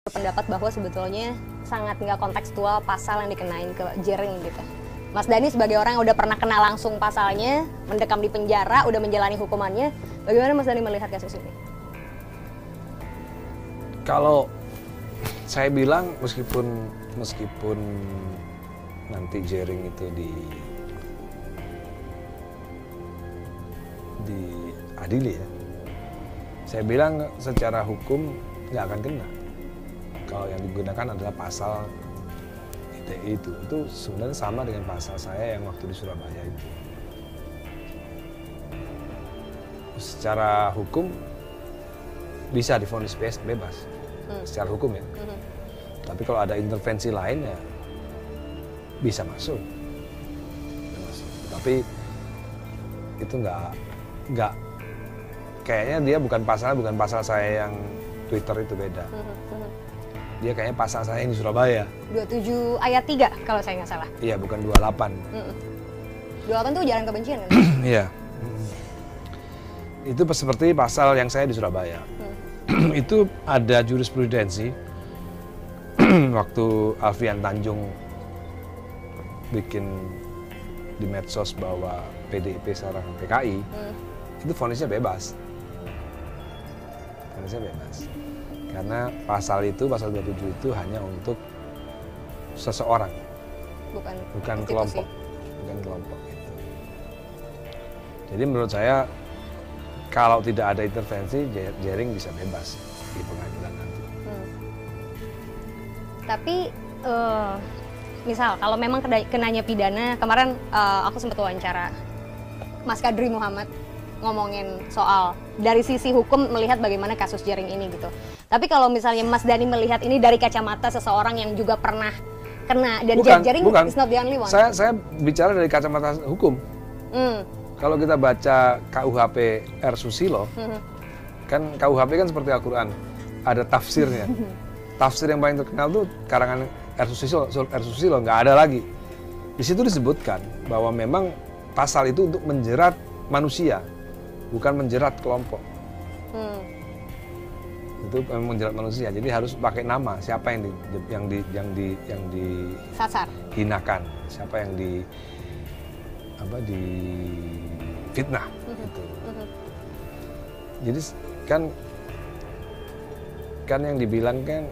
berpendapat bahwa sebetulnya sangat nggak kontekstual pasal yang dikenain ke Jering gitu. Mas Dhani sebagai orang yang udah pernah kena langsung pasalnya, mendekam di penjara, udah menjalani hukumannya, bagaimana Mas Dhani melihat kasus ini? Kalau saya bilang meskipun nanti Jering itu diadili ya, saya bilang secara hukum nggak akan kena. Kalau yang digunakan adalah pasal ITE itu sebenarnya sama dengan pasal saya yang waktu di Surabaya itu. Secara hukum bisa divonis bebas, secara hukum ya. Tapi kalau ada intervensi lain ya bisa masuk. Tapi itu nggak kayaknya dia bukan pasal saya yang Twitter itu beda. Dia kayaknya pasal saya yang di Surabaya. 27 ayat 3 kalau saya nggak salah. Iya, bukan 28. 28 itu ujaran kebencian kan? Iya. Itu seperti pasal yang saya di Surabaya. Itu ada jurisprudensi waktu Alfian Tanjung bikin di medsos bahwa PDIP sarang PKI, itu vonisnya bebas. Vonisnya bebas. Karena pasal 27 itu hanya untuk seseorang, bukan kelompok, gitu. Jadi menurut saya kalau tidak ada intervensi, Jering bisa bebas di pengadilan nanti. Tapi misal kalau memang kenanya pidana, kemarin aku sempat wawancara Mas Kadri Muhammad ngomongin soal dari sisi hukum melihat bagaimana kasus Jering ini gitu. Tapi kalau misalnya Mas Dhani melihat ini dari kacamata seseorang yang juga pernah kena dan Jering is not the only one. Saya bicara dari kacamata hukum. Kalau kita baca KUHP R. Susilo, kan KUHP kan seperti Al-Quran, ada tafsirnya. Tafsir yang paling terkenal tuh karangan R. Susilo, nggak ada lagi. Di situ disebutkan bahwa memang pasal itu untuk menjerat manusia, bukan menjerat kelompok. Itu memang menjerat manusia, jadi harus pakai nama siapa yang Sasar. dihinakan, siapa yang di fitnah gitu. Jadi kan yang dibilang kan